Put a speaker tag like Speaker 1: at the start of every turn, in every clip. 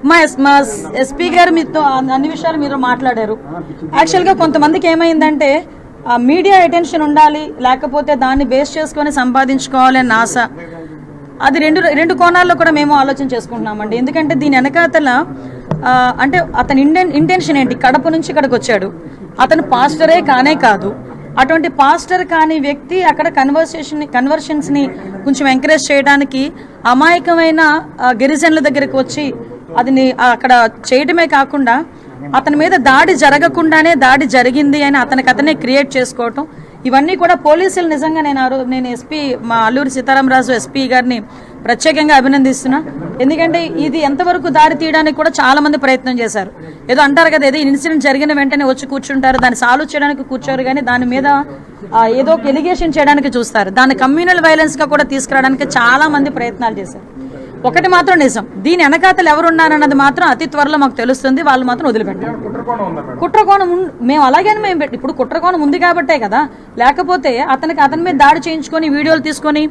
Speaker 1: మా ఎస్పీ గారు మీతో అన్ని విషయాలు మీరు మాట్లాడారు. యాక్చువల్గా కొంతమందికి ఏమైందంటే మీడియా అటెన్షన్ ఉండాలి, లేకపోతే దాన్ని బేస్ చేసుకొని సంపాదించుకోవాలి అన్న ఆశ. అది రెండు కోణాల్లో కూడా మేము ఆలోచన చేసుకుంటున్నామండి. ఎందుకంటే దీని వెనకాతల అంటే అతని ఇంటెన్షన్ ఏంటి? కడప నుంచి ఇక్కడికి వచ్చాడు, అతను పాస్టరే కానే కాదు. అటువంటి పాస్టర్ కాని వ్యక్తి అక్కడ కన్వర్షన్స్ని కొంచెం ఎంకరేజ్ చేయడానికి అమాయకమైన గిరిజనుల దగ్గరికి వచ్చి అదిని అక్కడ చేయడమే కాకుండా అతని మీద దాడి జరగకుండానే దాడి జరిగింది అని అతనే క్రియేట్ చేసుకోవటం, ఇవన్నీ కూడా పోలీసులు నిజంగా నేను ఎస్పీ మా అల్లూరి సీతారామరాజు ఎస్పీ గారిని ప్రత్యేకంగా అభినందిస్తున్నా. ఎందుకంటే ఇది ఎంతవరకు దారి తీయడానికి కూడా చాలా మంది ప్రయత్నం చేశారు. ఏదో అంటారు కదా, ఏదో ఇన్సిడెంట్ జరిగిన వెంటనే వచ్చి కూర్చుంటారు, దాన్ని సాల్వ్ చేయడానికి కూర్చోరు, కానీ దాని మీద ఏదో ఒక ఎలిగేషన్ చేయడానికి చూస్తారు. దాన్ని కమ్యూనల్ వైలెన్స్ గా కూడా తీసుకురావడానికి చాలా మంది ప్రయత్నాలు చేశారు. ఒకటి మాత్రం నిజం, దీని వెనకాతలు ఎవరున్నారన్నది మాత్రం అతి త్వరలో మాకు తెలుస్తుంది. వాళ్ళు మాత్రం వదిలిపెట్టారు. కుట్రకోణం మేము అలాగని మేము ఇప్పుడు కుట్రకోణం ఉంది కాబట్టే కదా, లేకపోతే అతని మీద దాడి చేయించుకొని వీడియోలు తీసుకొని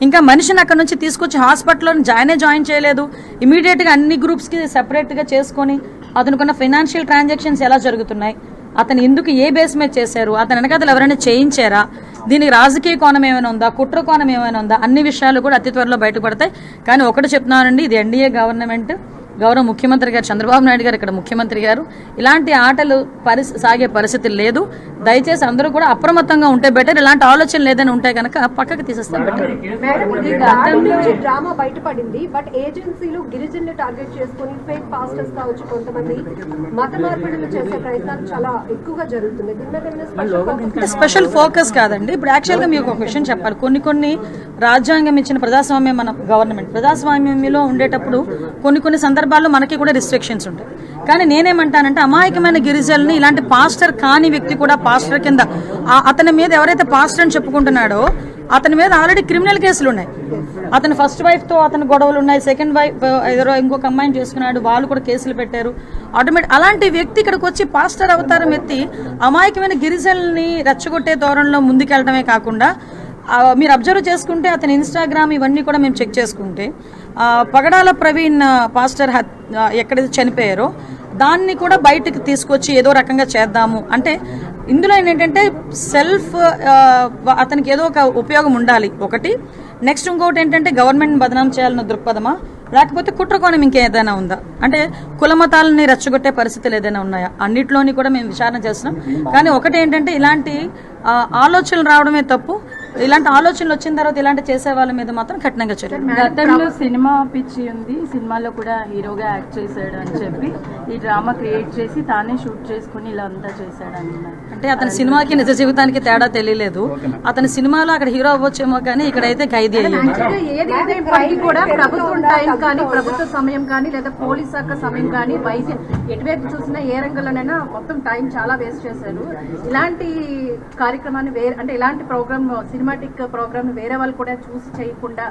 Speaker 1: ఇంకా మనిషిని అక్కడ నుంచి తీసుకొచ్చి హాస్పిటల్లో జాయిన్ చేయలేదు. ఇమీడియట్గా అన్ని గ్రూప్స్కి సెపరేట్గా చేసుకొని అతనుకున్న ఫైనాన్షియల్ ట్రాన్సాక్షన్స్ ఎలా జరుగుతున్నాయి, అతను ఎందుకు ఏ బేస్ మీద చేశారు, అతని వెనకాతలు ఎవరైనా చేయించారా, దీనికి రాజకీయ కోణం ఏమైనా ఉందా, కుట్ర కోణం ఏమైనా ఉందా, అన్ని విషయాలు కూడా అతి త్వరలో బయటపడతాయి. కానీ ఒకటి చెప్తున్నానండి, ఇది ఎన్డీఏ గవర్నమెంట్, గౌరవ ముఖ్యమంత్రి గారు చంద్రబాబు నాయుడు గారు ఇక్కడ ముఖ్యమంత్రి గారు, ఇలాంటి ఆటలు సాగే పరిస్థితి లేదు. దయచేసి అందరూ కూడా అప్రమత్తంగా ఉంటే బెటర్. ఇలాంటి ఆలోచన లేదని ఉంటే కనుక పక్కకి తీసేస్తాం బెటర్.
Speaker 2: డ్రామా బయటపడింది, బట్ ఏజెన్సీలు గిరిజనులు టార్గెట్ చేసుకుని ఫేక్ పాస్టర్స్ కావచ్చు, కొంతమంది మత మార్పిడులు చేసే ప్రయత్నాలు చాలా ఎక్కువగా జరుగుతుంది.
Speaker 1: స్పెషల్ ఫోకస్ కాదండి. ఇప్పుడు యాక్చువల్గా మీకు ఒక విషయం చెప్పాలి. కొన్ని రాజ్యాంగం ఇచ్చిన ప్రజాస్వామ్యం మన గవర్నమెంట్ ప్రజాస్వామ్యంలో ఉండేటప్పుడు కొన్ని సందర్భాల్లో మనకి కూడా రిస్ట్రిక్షన్స్ ఉంటాయి. కానీ నేనేమంటానంటే అమాయకమైన గిరిజనుల్ని ఇలాంటి పాస్టర్ కాని వ్యక్తి కూడా పాస్టర్ కింద అతని మీద ఎవరైతే పాస్టర్ అని చెప్పుకుంటున్నాడో అతని మీద ఆల్రెడీ క్రిమినల్ కేసులు ఉన్నాయి. అతని ఫస్ట్ వైఫ్తో అతని గొడవలు ఉన్నాయి, సెకండ్ వైఫ్ ఎవరో ఇంకొక అమ్మాయిని చేసుకున్నాడు, వాళ్ళు కూడా కేసులు పెట్టారు. అలాంటి వ్యక్తి ఇక్కడికి వచ్చి పాస్టర్ అవతారం ఎత్తి అమాయకమైన గిరిజనుల్ని రెచ్చగొట్టే ధోరణిలో ముందుకెళ్ళడమే కాకుండా మీరు అబ్జర్వ్ చేసుకుంటే అతని ఇన్స్టాగ్రామ్ ఇవన్నీ కూడా మేము చెక్ చేసుకుంటే పగడాల ప్రవీణ్ పాస్టర్ ఎక్కడైతే చనిపోయారో దాన్ని కూడా బయటకు తీసుకొచ్చి ఏదో రకంగా చేద్దాము అంటే ఇందులో ఏంటంటే సెల్ఫ్ అతనికి ఏదో ఒక ఉపయోగం ఉండాలి ఒకటి. నెక్స్ట్ ఇంకోటి ఏంటంటే గవర్నమెంట్ బదనాం చేయాలన్న దృక్పథమా, లేకపోతే కుట్రకోణం ఇంకేదైనా ఉందా, అంటే కులమతాలని రెచ్చగొట్టే పరిస్థితులు ఏదైనా ఉన్నాయా, అన్నిట్లోని కూడా మేము విచారణ చేస్తున్నాం. కానీ ఒకటి ఏంటంటే ఇలాంటి ఆలోచనలు రావడమే తప్పు. ఇలాంటి ఆలోచనలు వచ్చిన తర్వాత ఇలాంటి చేసే వాళ్ళ మీద మాత్రం కఠినంగా చర్యలు.
Speaker 3: గతంలో సినిమా పిచ్చి ఉంది, సినిమాలో కూడా హీరోగా యాక్ట్ చేశాడు అని చెప్పి ఈ డ్రామా క్రియేట్ చేసి తానే షూట్ చేసుకుని ఇలా అంతా చేశాడు అన్నారు.
Speaker 1: అంటే అతని సినిమాకి నిజ జీవితానికి తేడా తెలియలేదు. అతని సినిమాలో అక్కడ హీరో అవ్వచ్చేమో కానీ ఇక్కడైతే ఖైదీ
Speaker 2: అయ్యింది. కూడా ప్రభుత్వం టైం కానీ ప్రభుత్వ సమయం కానీ లేదా పోలీస్ శాఖ సమయం కానీ ఎటువైపు చూసినా ఏ రంగంలోనైనా మొత్తం టైం చాలా వేస్ట్ చేశారు. ఇలాంటి కార్యక్రమాన్ని అంటే ఇలాంటి ప్రోగ్రామ్ సినిమాటిక్ ప్రోగ్రామ్ వేరే వాళ్ళు కూడా చూసి చేయకుండా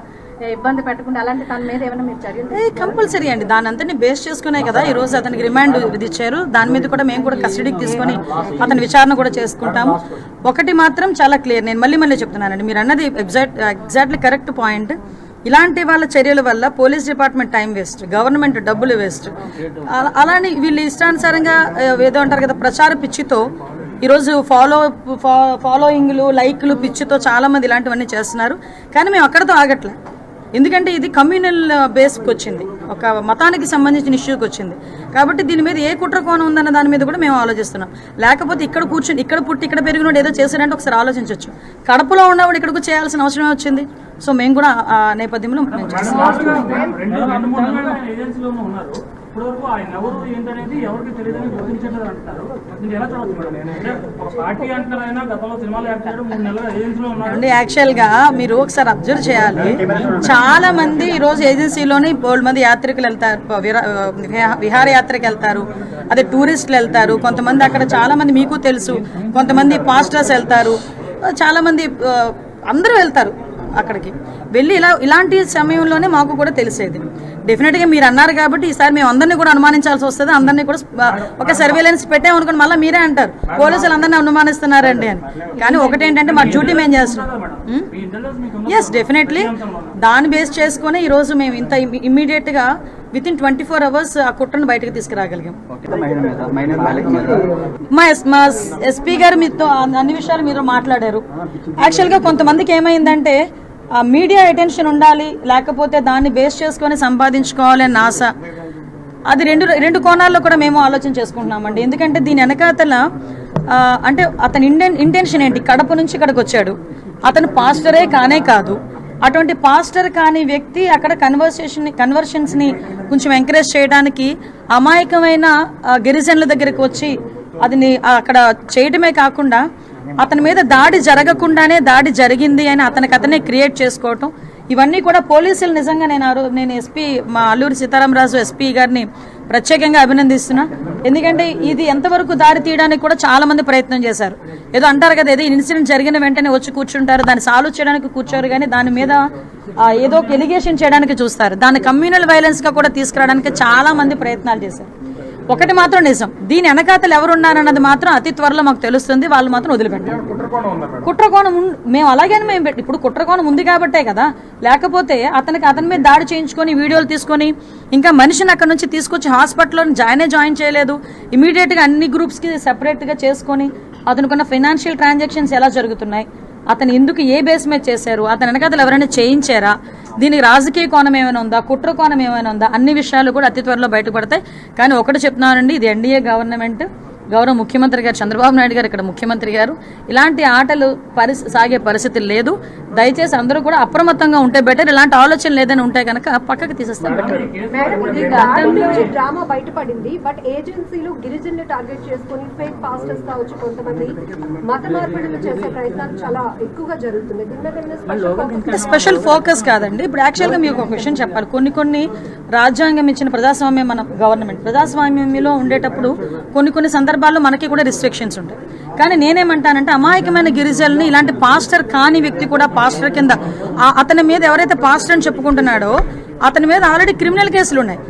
Speaker 2: ఇబ్బంది పెట్టకుండా అలాంటి తన మీద ఏమైనా మీరు చర్యలు
Speaker 1: కంపల్సరీ అండి. దాని అంతని బేస్ చేసుకునే కదా ఈ రోజు అతనికి రిమాండ్ విధించారు. దాని మీద కూడా మేము కూడా కస్టడీకి తీసుకొని అతని విచారణ కూడా చేసుకుంటాము. ఒకటి మాత్రం చాలా క్లియర్, నేను మళ్ళీ చెప్తున్నానండి, మీరు అన్నది ఎగ్జాక్ట్లీ కరెక్ట్ పాయింట్. ఇలాంటి వాళ్ళ చర్యల వల్ల police department time waste, government డబ్బులు వేస్ట్. అలానే వీళ్ళు ఇష్టానుసారంగా ఏదో అంటారు కదా ప్రచార పిచ్చితో ఈరోజు ఫాలోయింగ్లు లైక్లు పిచ్చితో చాలా మంది ఇలాంటివన్నీ చేస్తున్నారు. కానీ మేము అక్కడతో ఆగట్లే, ఎందుకంటే ఇది కమ్యూనల్ బేస్కి వచ్చింది, ఒక మతానికి సంబంధించిన ఇష్యూకి వచ్చింది. కాబట్టి దీని మీద ఏ కుట్ర కోణం ఉందన్న దాని మీద కూడా మేము ఆలోచిస్తున్నాం. లేకపోతే ఇక్కడ కూర్చొని ఇక్కడ పుట్టి ఇక్కడ పెరిగినోడు ఏదో చేశాడంటే ఒకసారి ఆలోచించవచ్చు. కడపలో ఉన్నవాడు ఇక్కడికి చేయాల్సిన అవసరమే వచ్చింది. సో మేము కూడా ఆ నేపథ్యంలో మేము చేస్తున్నాం.
Speaker 4: ఇప్పటివరకు ఆయన ఎవరు ఏంటనేది ఎవరికి తెలియదని గుర్తించట్లేదు అంటారు. మీరు ఎలా చూడవచ్చు? పార్టీ అంటారైనా గతంలో సినిమాలు యాక్ట్ చేయడం 3 నెలల ఏజెన్సీలో ఉన్నారు.
Speaker 1: యాక్చువల్గా మీరు ఒకసారి అబ్జర్వ్ చేయాలి, చాలా మంది ఈరోజు ఏజెన్సీలోని 4 మంది యాత్రికులు వెళ్తారు, విహారయాత్రకి వెళ్తారు, అదే టూరిస్టులు వెళ్తారు. కొంతమంది అక్కడ చాలా మంది మీకు తెలుసు, కొంతమంది పాస్టర్స్ వెళ్తారు, చాలా మంది అందరూ వెళ్తారు. అక్కడికి వెళ్ళి ఇలాంటి సమయంలోనే మాకు కూడా తెలిసేది డెఫినెట్గా మీరు అన్నారు కాబట్టి ఈసారి మేము అందరినీ కూడా అనుమానించాల్సి వస్తుంది. అందరినీ కూడా ఒక సర్వేలెన్స్ పెట్టామనుకోండి మళ్ళీ మీరే అంటారు పోలీసులు అందరినీ అనుమానిస్తున్నారండి అని. కానీ ఒకటేంటంటే మా డ్యూటీ మేము చేస్తున్నాం. ఎస్ డెఫినెట్లీ దాన్ని బేస్ చేసుకుని ఈరోజు మేము ఇంత ఇమ్మీడియట్గా విత్ ఇన్ 24 hours ఆ కుట్రను బయటకు తీసుకురాగలిగాం. మా ఎస్పీ గారు మీతో అన్ని విషయాలు మీరు మాట్లాడారు. యాక్చువల్గా కొంతమందికి ఏమైందంటే మీడియా అటెన్షన్ ఉండాలి, లేకపోతే దాన్ని బేస్ చేసుకొని సంపాదించుకోవాలి అన్న ఆశ. అది రెండు కోణాల్లో కూడా మేము ఆలోచన చేసుకుంటున్నామండి. ఎందుకంటే దీని వెనకాతల అంటే అతని ఇంటెన్షన్ ఏంటి, కడప నుంచి ఇక్కడికి వచ్చాడు, అతను పాస్టరే కానే కాదు. అటువంటి పాస్టర్ కాని వ్యక్తి అక్కడ కన్వర్షన్స్ని కొంచెం ఎంకరేజ్ చేయడానికి అమాయకమైన గిరిజనుల దగ్గరికి వచ్చి అదిని అక్కడ చేయడమే కాకుండా అతని మీద దాడి జరగకుండానే దాడి జరిగింది అని అతనే క్రియేట్ చేసుకోవటం, ఇవన్నీ కూడా పోలీసులు నిజంగా నేను ఎస్పీ మా అల్లూరి సీతారామరాజు ఎస్పీ గారిని ప్రత్యేకంగా అభినందిస్తున్నా. ఎందుకంటే ఇది ఎంతవరకు దారి తీయడానికి కూడా చాలా మంది ప్రయత్నం చేశారు. ఏదో అంటారు కదా, ఏదో ఇన్సిడెంట్ జరిగిన వెంటనే వచ్చి కూర్చుంటారు, దాన్ని సాల్వ్ చేయడానికి కూర్చోరు, కానీ దాని మీద ఏదో ఒక ఎలిగేషన్ చేయడానికి చూస్తారు. దాన్ని కమ్యూనల్ వైలెన్స్ గా కూడా తీసుకురావడానికి చాలా మంది ప్రయత్నాలు చేశారు. ఒకటి మాత్రం నిజం, దీని వెనకాతలు ఎవరున్నారన్నది మాత్రం అతి త్వరలో మాకు తెలుస్తుంది. వాళ్ళు మాత్రం వదిలిపెట్టారు. కుట్రకోణం మేము అలాగని మేము ఇప్పుడు కుట్రకోణం ఉంది కాబట్టే కదా, లేకపోతే అతని మీద దాడి చేయించుకొని వీడియోలు తీసుకొని ఇంకా మనిషిని అక్కడ నుంచి తీసుకొచ్చి హాస్పిటల్లో జాయిన్ చేయలేదు. ఇమీడియట్గా అన్ని గ్రూప్స్కి సెపరేట్గా చేసుకొని అతనుకున్న ఫైనాన్షియల్ ట్రాన్సాక్షన్స్ ఎలా జరుగుతున్నాయి, అతను ఎందుకు ఏ బేస్ మీద చేశారు, అతని వెనకాతలు ఎవరైనా చేయించారా, దీనికి రాజకీయ కోణం ఏమైనా ఉందా, కుట్ర కోణం ఏమైనా ఉందా, అన్ని విషయాలు కూడా అతి త్వరలో బయటపడతాయి. కానీ ఒకటి చెప్తున్నానండి, ఇది ఎన్డీఏ గవర్నమెంట్, గౌరవ ముఖ్యమంత్రి గారు చంద్రబాబు నాయుడు గారు ఇక్కడ ముఖ్యమంత్రి గారు, ఇలాంటి ఆటలు సాగే పరిస్థితి లేదు. దయచేసి అందరూ కూడా అప్రమత్తంగా ఉంటే బెటర్. ఇలాంటి ఆలోచన లేదని ఉంటే కనుక పక్కకి తీసేస్తాం బెటర్.
Speaker 5: డ్రామా బయటపడింది, బట్ ఏజెన్సీలు గిరిజనులు టార్గెట్ చేసుకుని ఫేక్ పాస్టర్స్ కావచ్చు, కొంతమంది మత మార్పిడులు చేసే ప్రయత్నాలు చాలా ఎక్కువగా జరుగుతున్నాయి.
Speaker 1: స్పెషల్ ఫోకస్ కాదండి. ఇప్పుడు యాక్చువల్గా మీకు ఒక విషయం చెప్పాలి. కొన్ని రాజ్యాంగం ఇచ్చిన ప్రజాస్వామ్యం మన గవర్నమెంట్ ప్రజాస్వామ్యంలో ఉండేటప్పుడు కొన్ని సందర్భాల్లో మనకి కూడా రిస్ట్రిక్షన్స్ ఉంటాయి. కానీ నేనేమంటానంటే అమాయకమైన గిరిజనుల్ని ఇలాంటి పాస్టర్ కాని వ్యక్తి కూడా పాస్టర్ కింద అతని మీద ఎవరైతే పాస్టర్ అని చెప్పుకుంటున్నాడో అతని మీద ఆల్రెడీ క్రిమినల్ కేసులు ఉన్నాయి.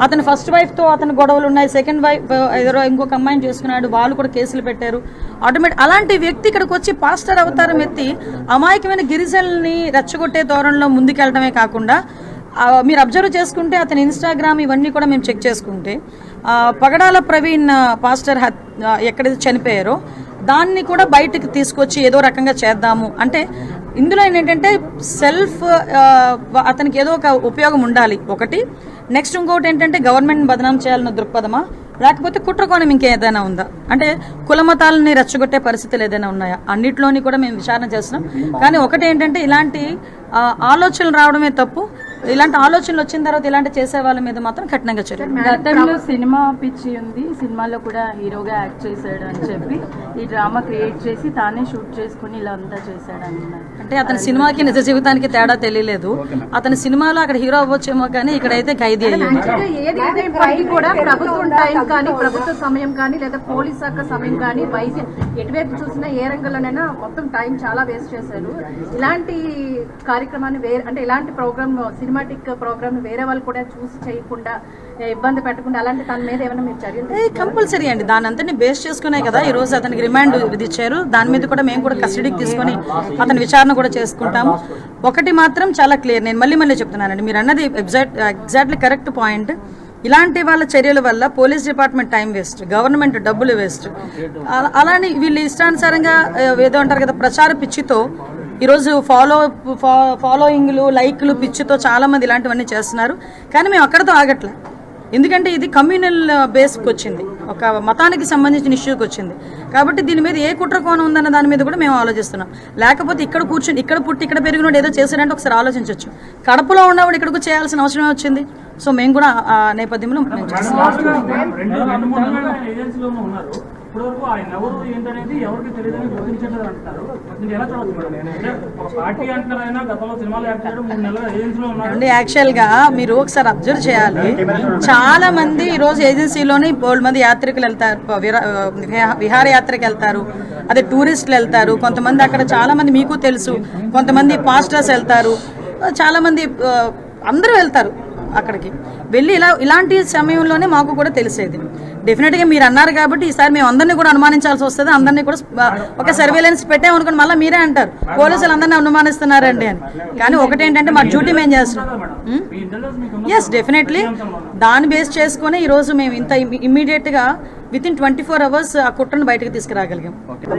Speaker 1: అతని ఫస్ట్ వైఫ్తో అతని గొడవలు ఉన్నాయి, సెకండ్ వైఫ్ ఎవరో ఇంకొక అమ్మాయిని చేసుకున్నాడు, వాళ్ళు కూడా కేసులు పెట్టారు. ఆటోమేటిక్ అలాంటి వ్యక్తి ఇక్కడికి వచ్చి పాస్టర్ అవతారం ఎత్తి అమాయకమైన గిరిజనుల్ని రెచ్చగొట్టే ధోరణిలో ముందుకెళ్ళడమే కాకుండా మీరు అబ్జర్వ్ చేసుకుంటే అతని ఇన్స్టాగ్రామ్ ఇవన్నీ కూడా మేము చెక్ చేసుకుంటే పగడాల ప్రవీణ్ పాస్టర్ ఎక్కడైతే చనిపోయారో దాన్ని కూడా బయటకు తీసుకొచ్చి ఏదో రకంగా చేద్దాము అంటే ఇందులో ఏంటంటే సెల్ఫ్ అతనికి ఏదో ఒక ఉపయోగం ఉండాలి ఒకటి. నెక్స్ట్ ఇంకోటి ఏంటంటే గవర్నమెంట్ బదనాం చేయాలన్న దృక్పథమా, లేకపోతే కుట్రకోణం ఇంకేదైనా ఉందా, అంటే కులమతాలని రెచ్చగొట్టే పరిస్థితులు ఏదైనా ఉన్నాయా, అన్నిట్లోని కూడా మేము విచారణ చేస్తున్నాం. కానీ ఒకటి ఏంటంటే ఇలాంటి ఆలోచనలు రావడమే తప్పు. ఇలాంటి ఆలోచనలు వచ్చిన తర్వాత ఇలాంటి చేసే వాళ్ళ మీద మాత్రం కఠినంగా చర్యలు.
Speaker 3: గతంలో సినిమా పిచ్చి ఉంది, సినిమాలో కూడా హీరోగా యాక్ట్ చేశాడు అని చెప్పి ఈ డ్రామా క్రియేట్ చేసి తానే షూట్ చేసుకుని ఇలా అంతా చేశాడు అన్నారు.
Speaker 1: అంటే అతని సినిమాకి నిజ జీవితానికి తేడా తెలియలేదు. అతని సినిమాలో అక్కడ హీరో అవ్వచ్చేమో కానీ ఇక్కడైతే ఖైదీ అయ్యింది.
Speaker 2: కూడా ప్రభుత్వం టైం కానీ ప్రభుత్వ సమయం కానీ లేదా పోలీస్ శాఖ సమయం కానీ ఎటువైపు చూసినా ఏ రంగంలోనైనా మొత్తం టైం చాలా వేస్ట్ చేశారు. ఇలాంటి కార్యక్రమాన్ని అంటే ఇలాంటి ప్రోగ్రామ్ సినిమాటిక్ ప్రోగ్రామ్ వేరే వాళ్ళు కూడా చూసి చేయకుండా ఇబ్బంది పెట్టకుండా అలాంటి తన మీద ఏమైనా మీరు చర్యలు
Speaker 1: కంపల్సరీ అండి. దాని అంతా బేస్ చేసుకునే కదా ఈ రోజు అతనికి రిమాండ్ విధించారు. దాని మీద కూడా మేము కూడా కస్టడీకి తీసుకొని అతని విచారణ కూడా చేసుకుంటాము. ఒకటి మాత్రం చాలా క్లియర్, నేను మళ్ళీ చెప్తున్నానండి, మీరు అన్నది ఎగ్జాక్ట్లీ కరెక్ట్ పాయింట్. ఇలాంటి వాళ్ళ చర్యల వల్ల police department time waste, government డబ్బులు వేస్ట్. అలానే వీళ్ళు ఇష్టానుసారంగా ఏదో అంటారు కదా ప్రచార పిచ్చితో ఈరోజు ఫాలోయింగ్లు లైక్లు పిచ్చితో చాలా మంది ఇలాంటివన్నీ చేస్తున్నారు. కానీ మేము అక్కడతో ఆగట్లే, ఎందుకంటే ఇది కమ్యూనల్ బేస్కి వచ్చింది, ఒక మతానికి సంబంధించిన ఇష్యూకి వచ్చింది. కాబట్టి దీని మీద ఏ కుట్ర కోణం ఉందన్న దాని మీద కూడా మేము ఆలోచిస్తున్నాం. లేకపోతే ఇక్కడ కూర్చొని ఇక్కడ పుట్టి ఇక్కడ పెరిగినోడు ఏదో చేశాడంటే ఒకసారి ఆలోచించవచ్చు. కడపలో ఉన్నవాడు ఇక్కడికి చేయాల్సిన అవసరమే వచ్చింది. సో మేము కూడా ఆ నేపథ్యంలో మేము చేస్తున్నాం.
Speaker 4: ఇప్పటివరకు ఆయన ఎవరు ఏంటనేది ఎవరికి తెలియదని గుర్తించట్లేదు అంటారు. దీన్ని ఎలా చూడవచ్చు? పార్టీ అంటున్నారు, ఆయన గతంలో సినిమాలు యాక్ట్ చేయడం 3 నెలలుగా ఏజెన్సీలో ఉన్నారు.
Speaker 1: యాక్చువల్గా మీరు ఒకసారి అబ్జర్వ్ చేయాలి, చాలా మంది ఈరోజు ఏజెన్సీలోని 4 మంది యాత్రికులు వెళ్తారు, విహారయాత్రకి వెళ్తారు, అదే టూరిస్టులు వెళ్తారు. కొంతమంది అక్కడ చాలా మంది మీకు తెలుసు, కొంతమంది పాస్టర్స్ వెళ్తారు, చాలా మంది అందరూ వెళ్తారు. అక్కడికి వెళ్ళి ఇలాంటి సమయంలోనే మాకు కూడా తెలిసేది. డెఫినెట్గా మీరు అన్నారు కాబట్టి ఈసారి మేము అందరినీ కూడా అనుమానించాల్సి వస్తుంది. అందరినీ కూడా ఒక సర్వేలెన్స్ పెట్టామనుకోండి, మళ్ళీ మీరే అంటారు పోలీసులు అందరినీ అనుమానిస్తున్నారండి అని. కానీ ఒకటేంటంటే మా డ్యూటీ మేము చేస్తున్నాం. ఎస్, డెఫినెట్లీ దాన్ని బేస్ చేసుకుని ఈరోజు మేము ఇంత ఇమ్మీడియట్గా విత్ ఇన్ 24 hours ఆ కుట్రను బయటకు తీసుకురాగలిగాం.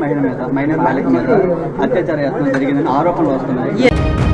Speaker 6: మహిళ మీద మైనర్ బాలిక మీద అత్యాచార యత్నం జరిగిందని ఆరోపణలు వస్తున్నాయి.